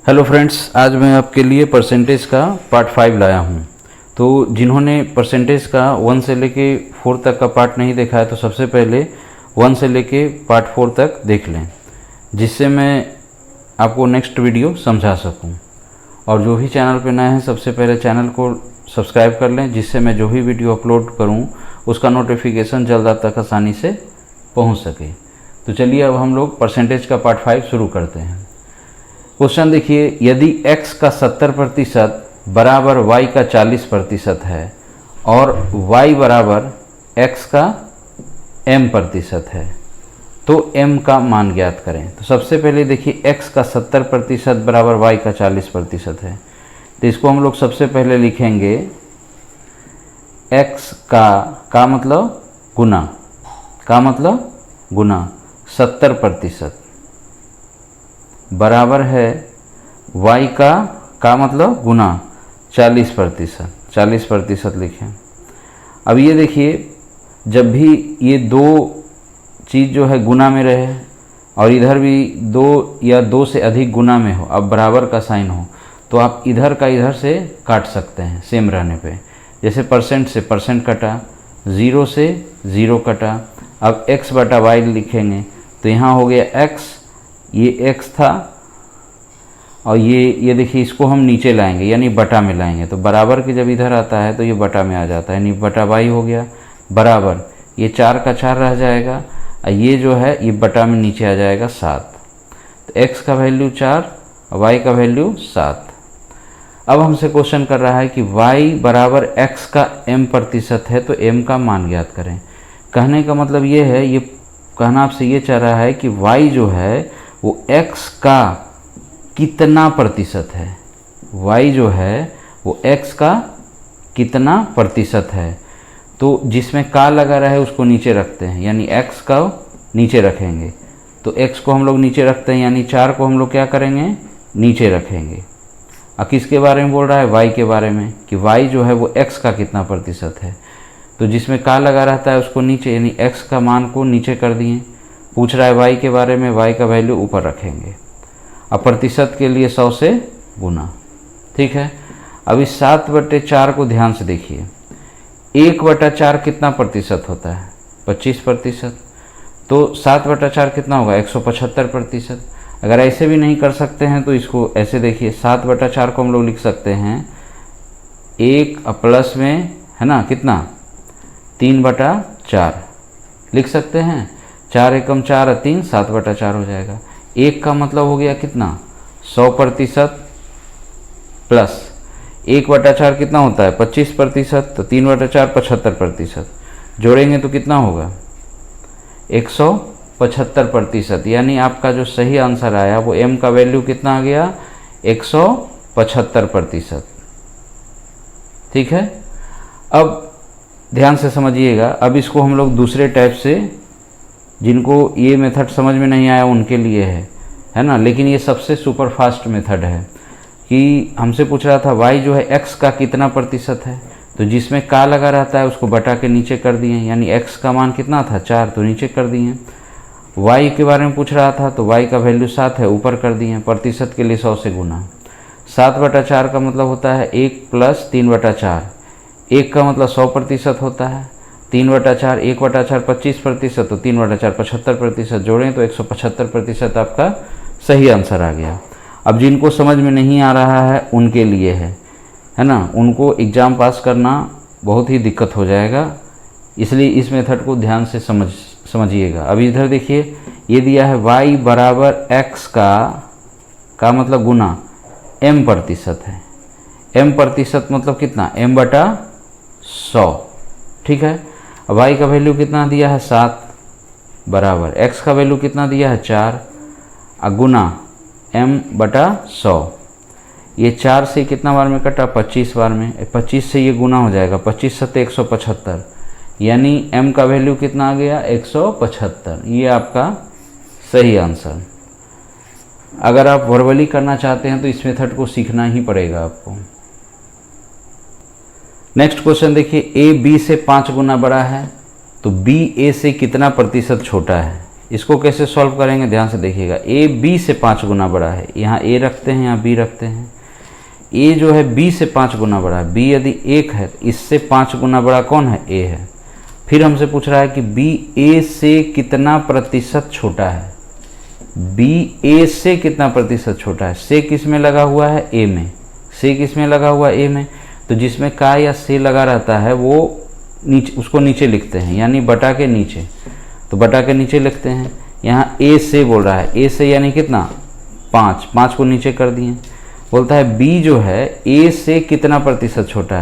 Hello friends, आज मैं आपके लिए परसेंटेज का पार्ट 5 लाया हूँ। तो जिन्होंने परसेंटेज का 1 से लेके 4 तक का पार्ट नहीं देखा है तो सबसे पहले 1 से लेके पार्ट 4 तक देख लें, जिससे मैं आपको नेक्स्ट वीडियो समझा सकूँ। और जो भी चैनल पे नए हैं सबसे पहले चैनल को सब्सक्राइब कर लें, जिससे मैं जो भी वीडियो अपलोड करूँ उसका नोटिफिकेशन जल्द आप तक आसानी से पहुँच सके। तो चलिए अब हम लोग परसेंटेज का पार्ट 5 शुरू करते हैं। क्वेश्चन देखिए, यदि x का 70% बराबर y का 40% है और y बराबर x का m% है तो m का मान ज्ञात करें। तो सबसे पहले देखिए, x का 70% बराबर y का 40% है, तो इसको हम लोग सबसे पहले लिखेंगे x का मतलब गुना 70% बराबर है y का मतलब गुना 40% लिखें। अब ये देखिए, जब भी ये दो चीज़ जो है गुना में रहे और इधर भी 2 या 2 से अधिक गुना में हो, अब बराबर का साइन हो, तो आप इधर का इधर से काट सकते हैं सेम रहने पे। जैसे परसेंट से परसेंट कटा, 0 से 0 कटा। अब x बटा y लिखेंगे तो यहाँ हो गया x, ये x था और ये देखिए, इसको हम नीचे लाएंगे यानी बटा में लाएंगे। तो बराबर के जब इधर आता है तो ये बटा में आ जाता है, यानी बटा y हो गया बराबर, ये 4 का 4 रह जाएगा और ये जो है ये बटा में नीचे आ जाएगा 7। तो x का वैल्यू 4 और y का वैल्यू 7। अब हमसे क्वेश्चन कर रहा है कि y बराबर x का m% है तो m का मान ज्ञात करें। कहने का मतलब ये है, ये कहना आपसे ये चाह रहा है कि y जो है वो x का कितना प्रतिशत है, y जो है वो x का कितना प्रतिशत है। तो जिसमें का लगा रहा है उसको नीचे रखते हैं, यानी x का नीचे रखेंगे। तो x को हम लोग नीचे रखते हैं, यानी 4 को हम लोग क्या करेंगे, नीचे रखेंगे। अब किसके बारे में बोल रहा है, y के बारे में, कि y जो है वो x का कितना प्रतिशत है। तो जिसमें का लगा रहता है उसको नीचे, यानी x का मान को नीचे कर दिए। पूछ रहा है y के बारे में, y का वैल्यू ऊपर रखेंगे। अब प्रतिशत के लिए 100 से गुना, ठीक है। अब इस 7/4 को ध्यान से देखिए, 1/4 कितना प्रतिशत होता है, 25%। तो 7/4 कितना होगा, 175%। अगर ऐसे भी नहीं कर सकते हैं तो इसको ऐसे देखिए, 7/4 को हम लोग लिख सकते हैं 1 प्लस में है ना कितना, 3/4 लिख सकते हैं। 4 एकम 4 और 3, 7/4 हो जाएगा। 1 का मतलब हो गया कितना, 100% प्लस 1/4 कितना होता है, 25%। तो 3/4 75%, जोड़ेंगे तो कितना होगा, 175%। यानी आपका जो सही आंसर आया वो m का वैल्यू कितना आ गया, 175%, ठीक है। अब ध्यान से समझिएगा, अब इसको हम लोग दूसरे टाइप से, जिनको ये मेथड समझ में नहीं आया उनके लिए है ना, लेकिन ये सबसे सुपर फास्ट मेथड है। कि हमसे पूछ रहा था y जो है x का कितना प्रतिशत है, तो जिसमें का लगा रहता है उसको बटा के नीचे कर दिए, यानी x का मान कितना था 4, तो नीचे कर दिए। y के बारे में पूछ रहा था तो y का वैल्यू 7 है, ऊपर कर दिए। प्रतिशत के लिए 100 से गुना। 7/4 का मतलब होता है 1 प्लस 3/4। 1 का मतलब 100% होता है, 3/4 1/4 25%, तो 3/4 75%, जोड़ें तो 175% आपका सही आंसर आ गया। अब जिनको समझ में नहीं आ रहा है उनके लिए है ना, उनको एग्ज़ाम पास करना बहुत ही दिक्कत हो जाएगा, इसलिए इस मेथड को ध्यान से समझिएगा। अब इधर देखिए, ये दिया है y बराबर x का मतलब गुना m% है। m% मतलब कितना, m/100, ठीक है। अब y का वैल्यू कितना दिया है 7 बराबर x का वैल्यू कितना दिया है 4 गुना m/100। ये 4 से कितना बार में कटा, 25 बार में। 25 से ये गुना हो जाएगा, 25 सत्ते 175, यानी m का वैल्यू कितना आ गया, 175। ये आपका सही आंसर। अगर आप वर्बली करना चाहते हैं तो इस मेथड को सीखना ही पड़ेगा आपको। नेक्स्ट क्वेश्चन देखिए, a b से 5 गुना बड़ा है तो b a से कितना प्रतिशत छोटा है। इसको कैसे सॉल्व करेंगे ध्यान से देखिएगा। ए बी से 5 गुना बड़ा है, यहाँ ए रखते हैं, यहाँ बी रखते हैं। ए जो है बी से 5 गुना बड़ा है, बी यदि 1 है तो इससे 5 गुना बड़ा कौन है, ए है। फिर हमसे पूछ रहा है कि बी ए से कितना प्रतिशत छोटा है, बी ए से कितना प्रतिशत छोटा है। से किस में लगा हुआ है, ए में, से किस में लगा हुआ है, ए में। तो जिसमें का या से लगा रहता है वो नीचे, उसको नीचे लिखते हैं, यानी बटा के नीचे। तो बटा के नीचे लिखते हैं। यहाँ ए से बोल रहा है, ए से यानी कितना 5, 5 को नीचे कर दिए। बोलता है बी जो है ए से कितना प्रतिशत छोटा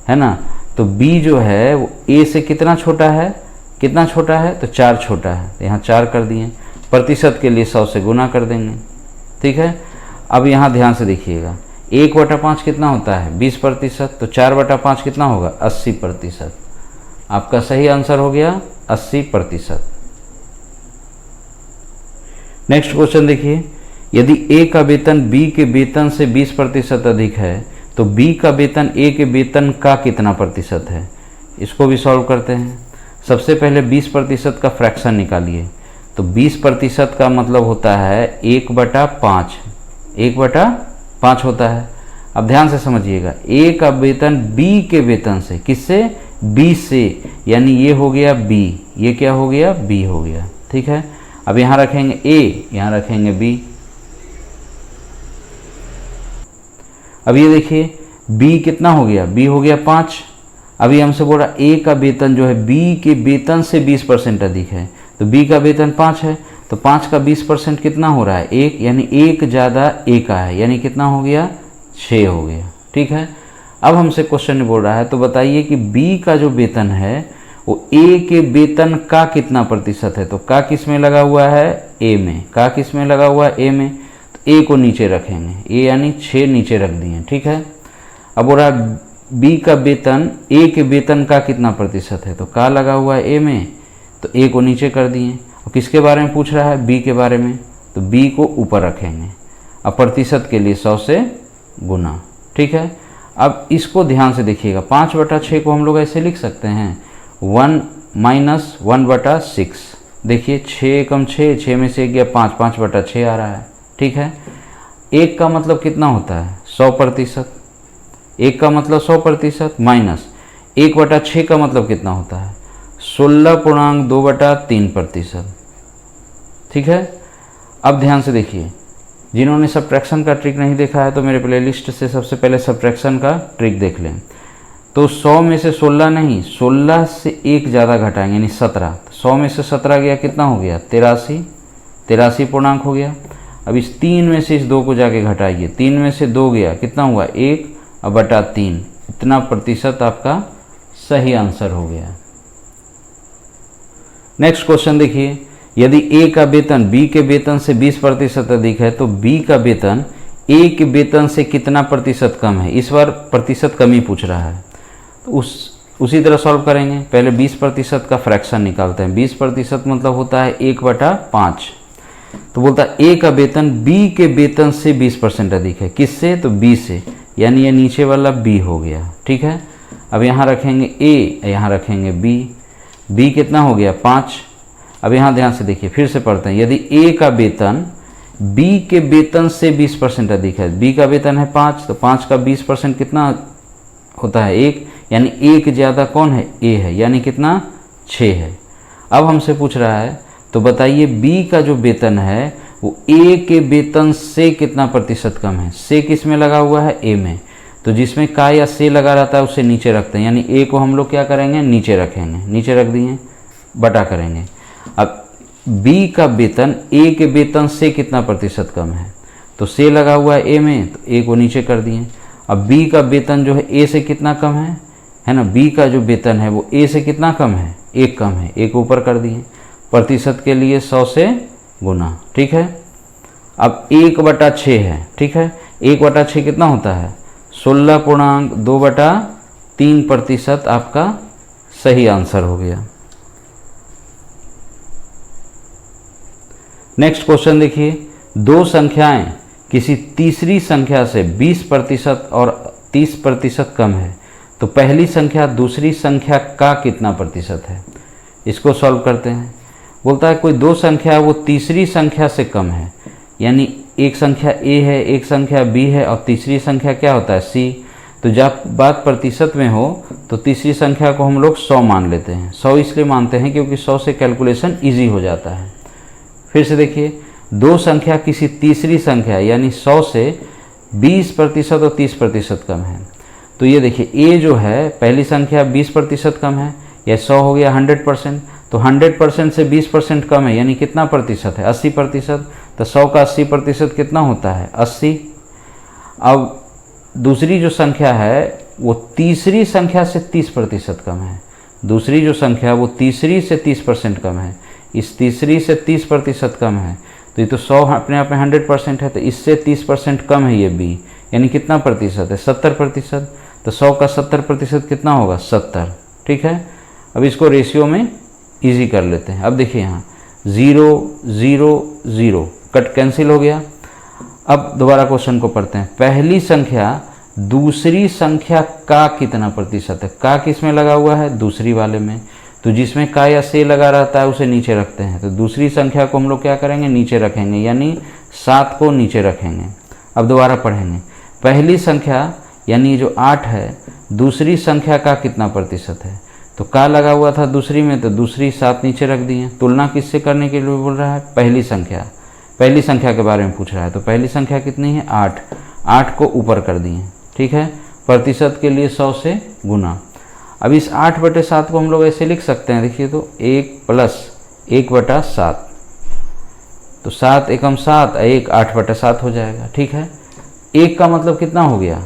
है ना। तो बी जो है वो ए से कितना छोटा है, कितना छोटा है, तो 4 छोटा है। तो यहाँ 4 कर दिए। प्रतिशत के लिए 100 से गुना कर देंगे, ठीक है। अब यहाँ ध्यान से देखिएगा, 1/5 कितना होता है, 20%। तो 4/5 कितना होगा, 80%। आपका सही आंसर हो गया 80%। नेक्स्ट क्वेश्चन देखिए, यदि ए का वेतन बी के वेतन से 20% अधिक है तो बी का वेतन ए के वेतन का कितना प्रतिशत है। इसको भी सॉल्व करते हैं। सबसे पहले 20% का फ्रैक्शन निकालिए। तो 20% का मतलब होता है 1/5, 1/5 होता है। अब ध्यान से समझिएगा, ए का वेतन बी के वेतन से, किससे, बी से, यानी ये हो गया बी, ये क्या हो गया, बी हो गया, ठीक है। अब यहाँ रखेंगे ए, यहाँ रखेंगे बी। अब ये देखिए बी कितना हो गया, बी हो गया 5। अभी हमसे बोल रहा ए का वेतन जो है बी के वेतन से 20% अधिक है। तो बी का वेतन 5 है, तो 5 का 20% कितना हो रहा है, 1, यानी 1 ज़्यादा ए का है, यानी कितना हो गया, 6 हो गया, ठीक है। अब हमसे क्वेश्चन बोल रहा है, तो बताइए कि बी का जो वेतन है वो ए के वेतन का कितना प्रतिशत है। तो का किस में लगा हुआ है, ए में, का किस में लगा हुआ है, ए में। तो ए को नीचे रखेंगे, ए यानी 6 नीचे रख दिए, ठीक है। अब बोल रहा है बी का वेतन ए के वेतन का कितना प्रतिशत है। तो का लगा हुआ है ए में, तो ए को नीचे कर दिए। और किसके बारे में पूछ रहा है, बी के बारे में, तो बी को ऊपर रखेंगे। अब प्रतिशत के लिए 100 से गुना, ठीक है। अब इसको ध्यान से देखिएगा, 5/6 को हम लोग ऐसे लिख सकते हैं 1 - 1/6। देखिए 6 कम 6, 6 में से गया 5, 5/6 आ रहा है, ठीक है। 1 का मतलब कितना होता है, 100%। 1 का मतलब 100% माइनस 1/6 का मतलब कितना होता है, 16.2/3%, ठीक है। अब ध्यान से देखिए, जिन्होंने सब्ट्रैक्शन का ट्रिक नहीं देखा है तो मेरे प्लेलिस्ट से सबसे पहले सब्ट्रैक्शन का ट्रिक देख लें। तो 100 में से 16 नहीं, 16 से 1 ज़्यादा घटाएंगे, यानी 17। तो 100 में से 17 गया, कितना हो गया, 83, 83 पूर्णांक हो गया। अब इस 3 में से इस 2 को जाके घटाइए, 3 में से 2 गया, कितना हुआ, 1 और बटा 3, इतना प्रतिशत आपका सही आंसर हो गया। नेक्स्ट क्वेश्चन देखिए, यदि ए का वेतन बी के वेतन से 20% अधिक है तो बी का वेतन ए के वेतन से कितना प्रतिशत कम है। इस बार प्रतिशत कम ही पूछ रहा है, तो उसी तरह सॉल्व करेंगे। पहले 20% का फ्रैक्शन निकालते हैं। 20% मतलब होता है 1/5। तो बोलता है ए का वेतन बी के वेतन से 20% अधिक है, किससे, तो बी से, यानी ये नीचे वाला बी हो गया, ठीक है। अब यहाँ रखेंगे ए, यहाँ रखेंगे बी। बी कितना हो गया, 5। अब यहाँ ध्यान से देखिए, फिर से पढ़ते हैं। यदि ए का वेतन बी के वेतन से 20% अधिक है, बी का वेतन है 5, तो 5 का 20% कितना होता है, 1, यानी 1 ज़्यादा कौन है, ए है, यानी कितना, 6 है। अब हमसे पूछ रहा है, तो बताइए बी का जो वेतन है वो ए के वेतन से कितना प्रतिशत कम है। से किस में लगा हुआ है, ए में। तो जिसमें का या से लगा रहता है उसे नीचे रखते हैं, यानी ए को हम लोग क्या करेंगे, नीचे रखेंगे, नीचे रख दिए, बटा करेंगे। अब बी का वेतन ए के वेतन से कितना प्रतिशत कम है, तो से लगा हुआ है ए में, तो ए को नीचे कर दिए। अब बी का वेतन जो है ए से कितना कम है ना, बी का जो वेतन है वो ए से कितना कम है, 1 कम है, 1 ऊपर कर दिए। प्रतिशत के लिए 100 से गुना, ठीक है। अब 1/6 है, ठीक है। 1/6 कितना होता है, 16.2/3% आपका सही आंसर हो गया। नेक्स्ट क्वेश्चन देखिए, दो संख्याएं किसी तीसरी संख्या से 20% और 30% कम है तो पहली संख्या दूसरी संख्या का कितना प्रतिशत है। इसको सॉल्व करते हैं। बोलता है कोई दो संख्या है वो तीसरी संख्या से कम है, यानी एक संख्या a है, एक संख्या b है और तीसरी संख्या क्या होता है c। तो जब बात प्रतिशत में हो तो तीसरी संख्या को हम लोग 100 मान लेते हैं। 100 इसलिए मानते हैं क्योंकि 100 से कैलकुलेशन इजी हो जाता है। फिर से देखिए, दो संख्या किसी तीसरी संख्या यानी 100 से 20% और 30% कम है। तो ये देखिए a जो है पहली संख्या 20% कम है, या 100 हो गया 100%। तो 100% से 20% कम है यानी कितना प्रतिशत है, 80%। तो 100 का 80% कितना होता है, 80। अब दूसरी जो संख्या है वो तीसरी संख्या से 30% कम है। दूसरी जो संख्या वो तीसरी से 30% कम है, इस तीसरी से 30% कम है। तो ये तो 100 अपने आप में 100% है, तो इससे 30% कम है ये b, यानी कितना प्रतिशत है, 70%। तो 100 का 70% कितना होगा, 70। ठीक है, अब इसको रेशियो में इजी कर लेते हैं। अब देखिए यहाँ 0 0 0 कट कैंसिल हो गया। अब दोबारा क्वेश्चन को पढ़ते हैं। पहली संख्या दूसरी संख्या का कितना प्रतिशत है, का किस में लगा हुआ है, दूसरी वाले में। तो जिसमें का या से लगा रहता है उसे नीचे रखते हैं। तो दूसरी संख्या को हम लोग क्या करेंगे, नीचे रखेंगे, यानी 7 को नीचे रखेंगे। अब दोबारा पढ़ेंगे, पहली संख्या यानी जो 8 है दूसरी संख्या का कितना प्रतिशत है। तो का लगा हुआ था दूसरी में, तो दूसरी 7 नीचे रख दिए। तुलना किससे करने के लिए बोल रहा है, पहली संख्या, पहली संख्या के बारे में पूछ रहा है। तो पहली संख्या कितनी है, 8, 8 को ऊपर कर दिए। ठीक है, प्रतिशत के लिए 100 से गुना। अब इस 8/7 को हम लोग ऐसे लिख सकते हैं, देखिए तो 1 + 1/7। तो 7 एकम 7, 1 8/7 हो जाएगा। ठीक है, 1 का मतलब कितना हो गया,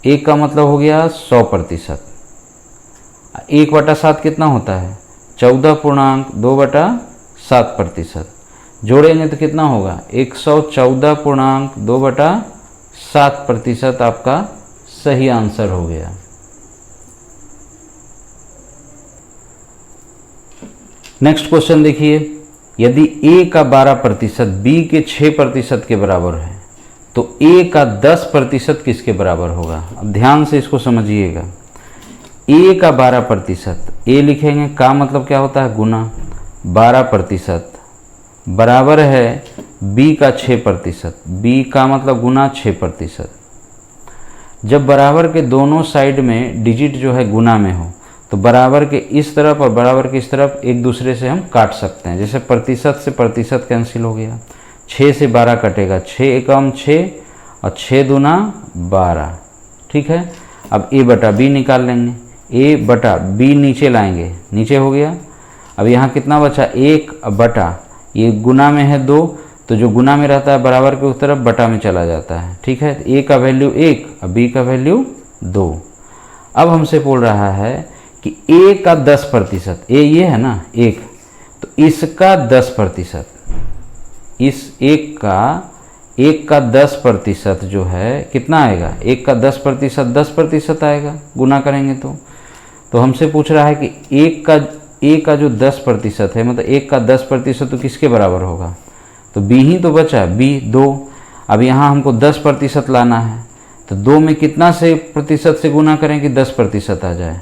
1 का मतलब हो गया 100%। 1/7 कितना होता है, 14.2/7%। जोड़ेंगे तो कितना होगा, 114.2/7% आपका सही आंसर हो गया। नेक्स्ट क्वेश्चन देखिए, यदि a का 12% b के 6% के बराबर है तो a का 10% किसके बराबर होगा। अब ध्यान से इसको समझिएगा। a का 12%, a लिखेंगे, का मतलब क्या होता है, गुना, 12% बराबर है b का 6%, b का मतलब गुना 6%। जब बराबर के दोनों साइड में डिजिट जो है गुना में हो तो बराबर के इस तरफ और बराबर के इस तरफ एक दूसरे से हम काट सकते हैं। जैसे प्रतिशत से प्रतिशत कैंसिल हो गया, 6 से 12 कटेगा, 6 एकम 6 और 6 दूना 12। ठीक है, अब a/b निकाल लेंगे, a/b नीचे लाएंगे, नीचे हो गया। अब यहाँ कितना बचा, 1 बटा, ये गुना में है 2, तो जो गुना में रहता है बराबर के उस तरफ बटा में चला जाता है। ठीक है, a का वैल्यू 1 और b का वैल्यू 2। अब हमसे बोल रहा है कि a का 10%, a ये है ना 1, तो इसका 10%, इस 1 का 10% जो है कितना आएगा, 1 का 10% 10% आएगा, गुना करेंगे तो हमसे पूछ रहा है कि a का जो 10% है, मतलब 1 का 10% तो किसके बराबर होगा, तो b ही तो बचा, b 2। अब यहाँ हमको 10% लाना है, तो 2 में कितना से प्रतिशत से गुना करें कि 10% आ जाए,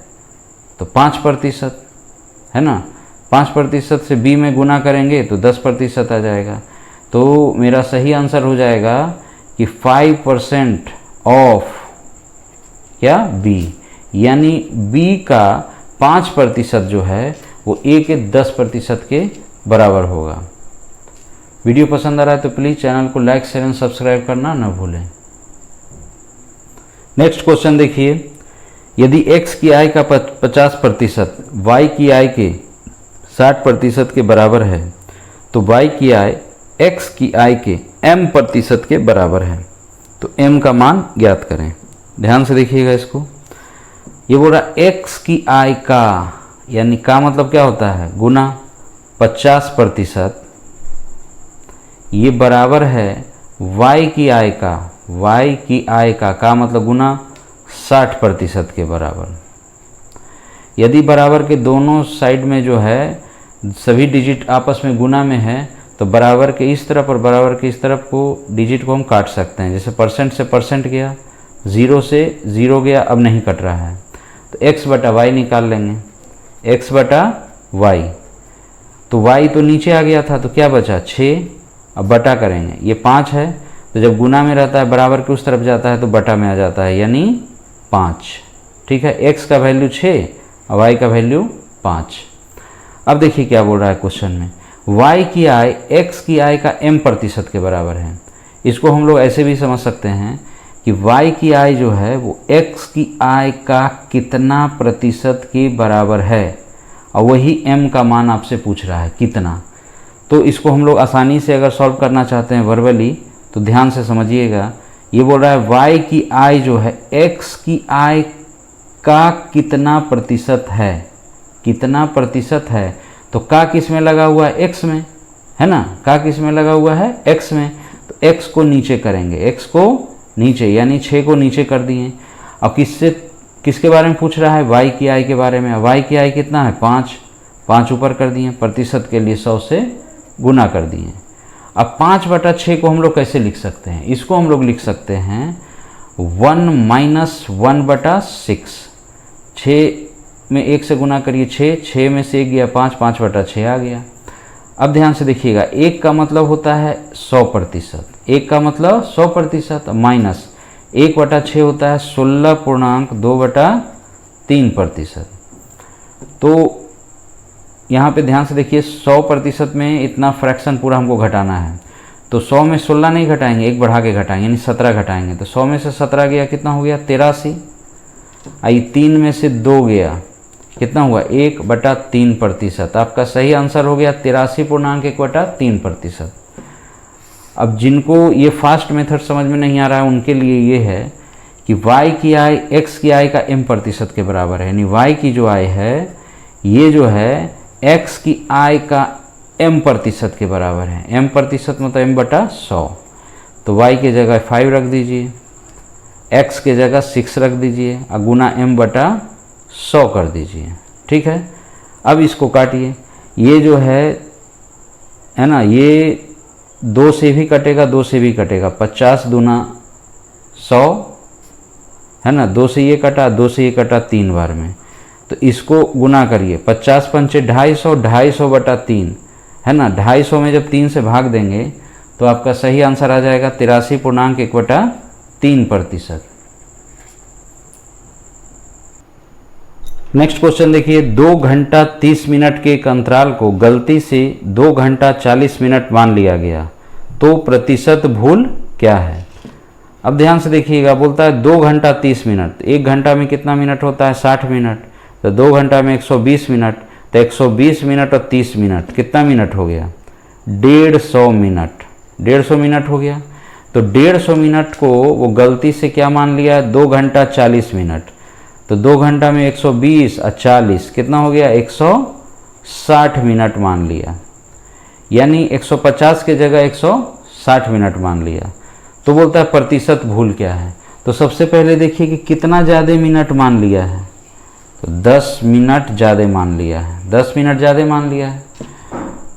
तो 5% है ना। 5% से b में गुना करेंगे तो 10% आ जाएगा। तो मेरा सही आंसर हो जाएगा कि 5% ऑफ क्या, b, यानी b का 5% जो है वो a के 10% के बराबर होगा। वीडियो पसंद आ रहा है तो प्लीज़ चैनल को लाइक, शेयर एंड सब्सक्राइब करना न भूलें। नेक्स्ट क्वेश्चन देखिए, यदि x की आय का 50% y की आय के 60% के बराबर है तो y की आय x की आय के m% के बराबर है, तो m का मान ज्ञात करें। ध्यान से देखिएगा इसको, ये बोल रहा x की आय का, यानी का मतलब क्या होता है, गुना 50%, ये बराबर है y की आय का, y की आय का मतलब गुना 60% के बराबर। यदि बराबर के दोनों साइड में जो है सभी डिजिट आपस में गुना में है तो बराबर के इस तरफ और बराबर के इस तरफ को डिजिट को हम काट सकते हैं। जैसे परसेंट से परसेंट गया, 0 से 0 गया, अब नहीं कट रहा है, तो x/y निकाल लेंगे, x/y। तो y तो नीचे आ गया था, तो क्या बचा 6। अब बटा करेंगे, ये 5 है, तो जब गुना में रहता है बराबर के उस तरफ जाता है तो बटा में आ जाता है, यानी 5। ठीक है, x का वैल्यू 6 और y का वैल्यू 5। अब देखिए क्या बोल रहा है क्वेश्चन में, y की i x की i का m% के बराबर है। इसको हम लोग ऐसे भी समझ सकते हैं कि y की i जो है वो x की i का कितना प्रतिशत के बराबर है, और वही m का मान आपसे पूछ रहा है कितना। तो इसको हम लोग आसानी से अगर सॉल्व करना चाहते हैं वर्बली, तो ध्यान से समझिएगा। ये बोल रहा है y की i जो है x की i का कितना प्रतिशत है, कितना प्रतिशत है। तो का किस में लगा हुआ है, x में, है ना, का किस में लगा हुआ है, x में। तो x को नीचे करेंगे, x को नीचे, यानी 6 को नीचे कर दिए। अब किसके बारे में पूछ रहा है, y की i के बारे में। y की i कितना है, 5 ऊपर कर दिए, प्रतिशत के लिए 100 से गुना कर दिए। अब 5/6 को हम लोग कैसे लिख सकते हैं, इसको हम लोग लिख सकते हैं 1 - 1/6। 6 में 1 से गुना करिए 6 में से 1 गया 5/6 आ गया। अब ध्यान से देखिएगा, 1 का मतलब होता है 100%, 1 का मतलब 100%, माइनस 1/6 होता है 16.2/3%। तो यहाँ पे ध्यान से देखिए, 100% में इतना फ्रैक्शन पूरा हमको घटाना है, तो 100 में 16 नहीं घटाएंगे, 1 बढ़ा के घटाएंगे, यानी 17 घटाएंगे। तो 100 में से 17 गया, कितना हो गया, 83। आई 3 में से 2 गया, कितना हुआ, 1/3%। आपका सही आंसर हो गया 83.1/3%। अब जिनको ये फास्ट मेथड समझ में नहीं आ रहा है, उनके लिए ये है कि y की i x की i का m% के बराबर है, यानी y की जो i है ये जो है x की i का m% के बराबर है। m% मतलब m/100। तो y के जगह 5 रख दीजिए, x के जगह 6 रख दीजिए और गुना m/100 कर दीजिए। ठीक है, अब इसको काटिए, ये जो है ना, ये 2 से भी कटेगा, 2 से भी कटेगा, 50 दूना 100, है ना, 2 से ये कटा, 2 से ये कटा 3 बार में। तो इसको गुना करिए, 50 पंचे 250, 250/3, है ना, 250 में जब 3 से भाग देंगे तो आपका सही आंसर आ जाएगा 83.1/3%। नेक्स्ट क्वेश्चन देखिए, 2 घंटा 30 मिनट के एक अंतराल को गलती से 2 घंटा 40 मिनट मान लिया गया, तो प्रतिशत भूल क्या है। अब ध्यान से देखिएगा, बोलता है 2 घंटा 30 मिनट, 1 घंटा में कितना मिनट होता है, 60 मिनट, तो 2 घंटा में 120 मिनट, तो 120 मिनट और 30 मिनट कितना मिनट हो गया, 150 मिनट, 150 मिनट हो गया। तो 150 मिनट को वो गलती से क्या मान लिया, 2 घंटा 40 मिनट, तो 2 घंटा में 120 और 40 कितना हो गया, 160 मिनट मान लिया, यानी 150 के जगह 160 मिनट मान लिया। तो बोलता है प्रतिशत भूल क्या है। तो सबसे पहले देखिए कि कितना ज़्यादा मिनट मान लिया है, तो 10 मिनट ज़्यादा मान लिया है, 10 मिनट ज़्यादा मान लिया है,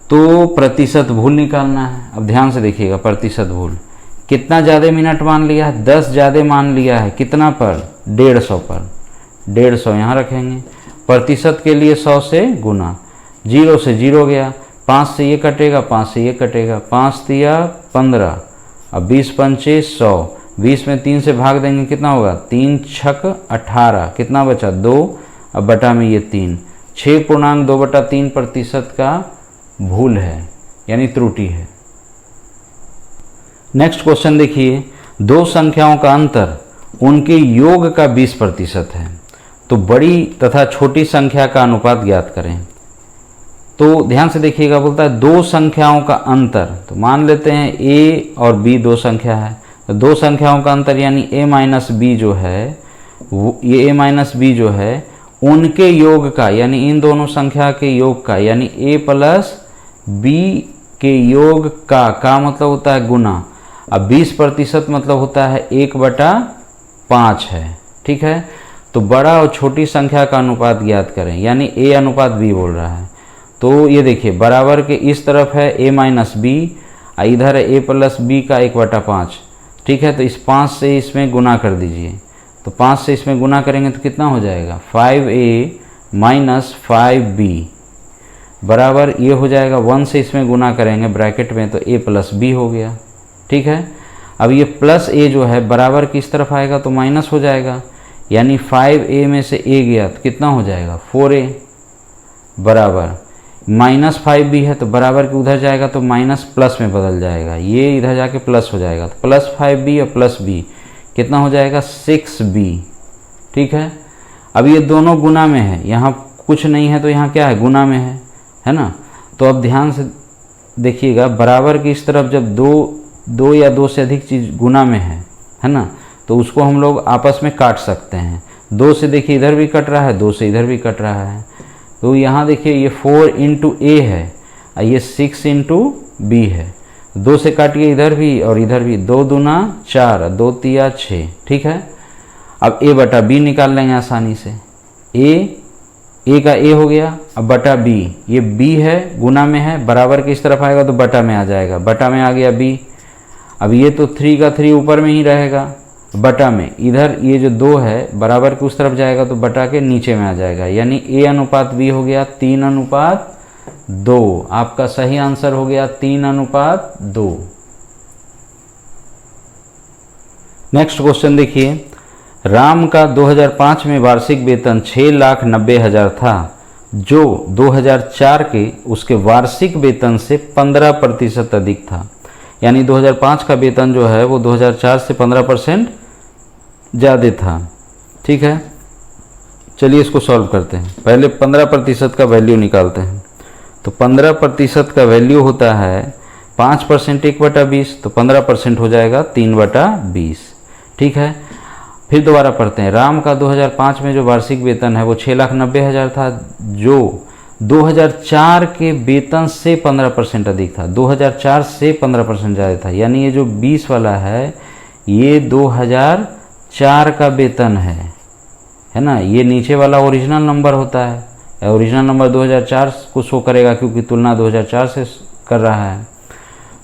तो प्रतिशत भूल निकालना है। अब ध्यान से देखिएगा, प्रतिशत भूल कितना ज़्यादा मिनट मान लिया है, 10 ज़्यादा मान लिया है, कितना पर, 150 पर, 150 यहाँ रखेंगे, प्रतिशत के लिए 100 से गुना, 0 से 0 गया, 5 से ये कटेगा, 5 से ये कटेगा, 5 दिया 15, अब 20 पंचे 100, 20 में 3 से भाग देंगे, कितना होगा, 3 छक 18, कितना बचा 2, अब बटा में ये 3, 6.2/3% का भूल है, यानी त्रुटि है। नेक्स्ट क्वेश्चन देखिए, 2 संख्याओं का अंतर उनके योग का 20% है, तो बड़ी तथा छोटी संख्या का अनुपात ज्ञात करें। तो ध्यान से देखिएगा, बोलता है 2 संख्याओं का अंतर, तो मान लेते हैं a और b 2 संख्या है, तो 2 संख्याओं का अंतर यानी a - b जो है, ये a - b जो है उनके योग का, यानी इन दोनों संख्या के योग का, यानी a + b के योग का मतलब होता है गुना। अब 20% मतलब होता है 1/5 है। ठीक है, तो बड़ा और छोटी संख्या का अनुपात ज्ञात करें, यानी a अनुपात b बोल रहा है। तो ये देखिए, बराबर के इस तरफ है a - b, इधर है a + b का 1/5। ठीक है, तो इस 5 से इसमें गुना कर दीजिए, तो 5 से इसमें गुना करेंगे तो कितना हो जाएगा, 5a - 5b। बराबर ये हो जाएगा 1 से इसमें गुना करेंगे ब्रैकेट में तो a प्लस बी हो गया। ठीक है, अब ये प्लस a जो है बराबर किस तरफ आएगा तो माइनस हो जाएगा, यानी 5a में से a गया तो कितना हो जाएगा 4a, बराबर माइनस 5b है तो बराबर के उधर जाएगा तो माइनस प्लस में बदल जाएगा, ये इधर जाके प्लस हो जाएगा तो प्लस 5b और प्लस b कितना हो जाएगा 6b। ठीक है, अब ये दोनों गुना में है, यहाँ कुछ नहीं है तो यहाँ क्या है गुना में है ना। तो अब ध्यान से देखिएगा, बराबर की इस तरफ जब दो या दो से अधिक चीज़ गुना में है ना, तो उसको हम लोग आपस में काट सकते हैं। 2 से देखिए इधर भी कट रहा है, 2 से इधर भी कट रहा है, तो यहाँ देखिए ये 4 इंटू ए है और ये 6 इंटू बी है। 2 से काटिए इधर भी और इधर भी, 2 दूना 4, 2 तिया 6। ठीक है, अब a बटा b निकाल लेंगे आसानी से। a का a हो गया, अब बटा b, ये b है गुना में है, बराबर के इस तरफ आएगा तो बटा में आ जाएगा, बटा में आ गया b। अब ये तो 3 का 3 ऊपर में ही रहेगा, बटा में इधर ये जो 2 है बराबर के उस तरफ जाएगा तो बटा के नीचे में आ जाएगा, यानी a अनुपात b हो गया 3:2। आपका सही आंसर हो गया 3:2। नेक्स्ट क्वेश्चन देखिए, राम का 2005 में वार्षिक वेतन 6,90,000 था, जो 2004 के उसके वार्षिक वेतन से 15% अधिक था। यानी 2005 का वेतन जो है वो 2004 से 15% ज़्यादा था। ठीक है, चलिए इसको सॉल्व करते हैं। पहले 15% का वैल्यू निकालते हैं। तो 15% का वैल्यू होता है 5% 1/20, तो 15% हो जाएगा 3/20। ठीक है, फिर दोबारा पढ़ते हैं। राम का 2005 में जो वार्षिक वेतन है वो 6,90,000 था, जो 2004 के वेतन से 15% अधिक था। 2004 से 15% ज़्यादा था, यानी ये जो 20 वाला है ये 2004 का वेतन है ना। ये नीचे वाला ओरिजिनल नंबर होता है, ओरिजिनल नंबर 2004 को शो करेगा क्योंकि तुलना 2004 से कर रहा है।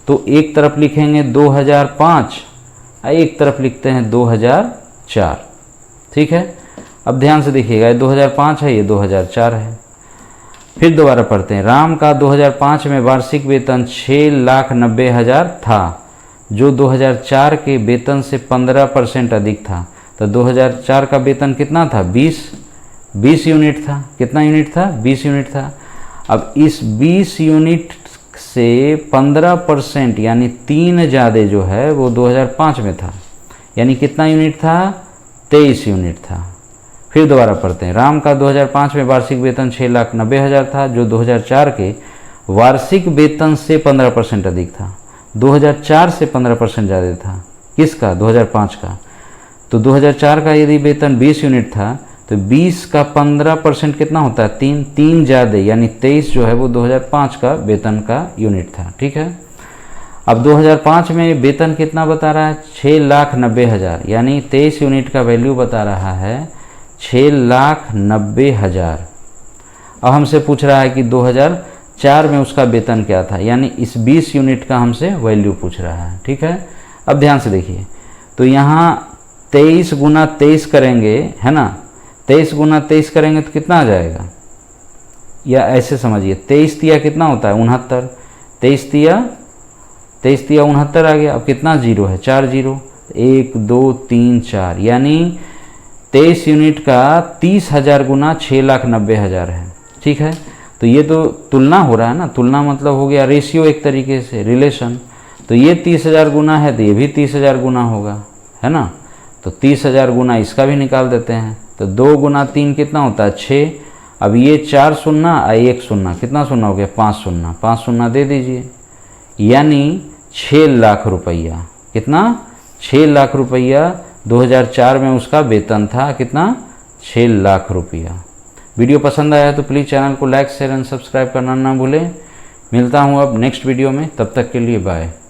तो एक तरफ लिखेंगे 2005 और एक तरफ लिखते हैं 2004। ठीक है, अब ध्यान से देखिएगा, ये 2005 है, ये 2004 है। फिर दोबारा पढ़ते हैं। राम का 2005 में वार्षिक वेतन 6,90,000 था, जो 2004 के वेतन से 15% अधिक था। तो 2004 का वेतन कितना था 20 यूनिट था। कितना यूनिट था 20 यूनिट था। अब इस 20 यूनिट से 15% यानी 3 ज़्यादा जो है वो 2005 में था, यानी कितना यूनिट था 23 यूनिट था। फिर दोबारा पढ़ते हैं। राम का 2005 में वार्षिक वेतन 6,90,000 था, जो 2004 के वार्षिक वेतन से 15% अधिक था। 2004 से 15% ज़्यादा था, किसका 2005 का। तो 2004 का यदि वेतन 20 यूनिट था तो 20 का 15% कितना होता है 3 ज़्यादा, यानी 23 जो है वो 2005 का वेतन का यूनिट था। ठीक है, अब 2005 में वेतन कितना बता रहा है 6,90,000, यानी 23 यूनिट का वैल्यू बता रहा है 6,90,000। अब हमसे पूछ रहा है कि 2004 में उसका वेतन क्या था, यानी इस 20 यूनिट का हमसे वैल्यू पूछ रहा है। ठीक है, अब ध्यान से देखिए, तो यहाँ 23 गुना 23 करेंगे, है ना। 23 गुना 23 करेंगे तो कितना आ जाएगा, या ऐसे समझिए 23 तिया कितना होता है 69। 23 तिया 69 आ गया। अब कितना जीरो है 4 जीरो, 1 2 3 4, यानी 23 यूनिट का 30,000 गुना 6,90,000 है। ठीक है, तो ये तो तुलना हो रहा है ना, तुलना मतलब हो गया रेशियो, एक तरीके से रिलेशन। तो ये 30,000 गुना है तो ये भी 30,000 गुना होगा, है ना। तो 30,000 गुना इसका भी निकाल देते हैं। तो 2 गुना 3 कितना होता है 6। अब ये 4 शून्य और 1 शून्य, कितना शून्य हो गया 5 शून्य, 5 शून्य दे दीजिए, यानी 6 लाख रुपया। कितना 6 लाख रुपया 2004 में उसका वेतन था, कितना 6 लाख रुपया। वीडियो पसंद आया तो प्लीज़ चैनल को लाइक शेयर एंड सब्सक्राइब करना ना भूलें। मिलता हूँ अब नेक्स्ट वीडियो में, तब तक के लिए बाय।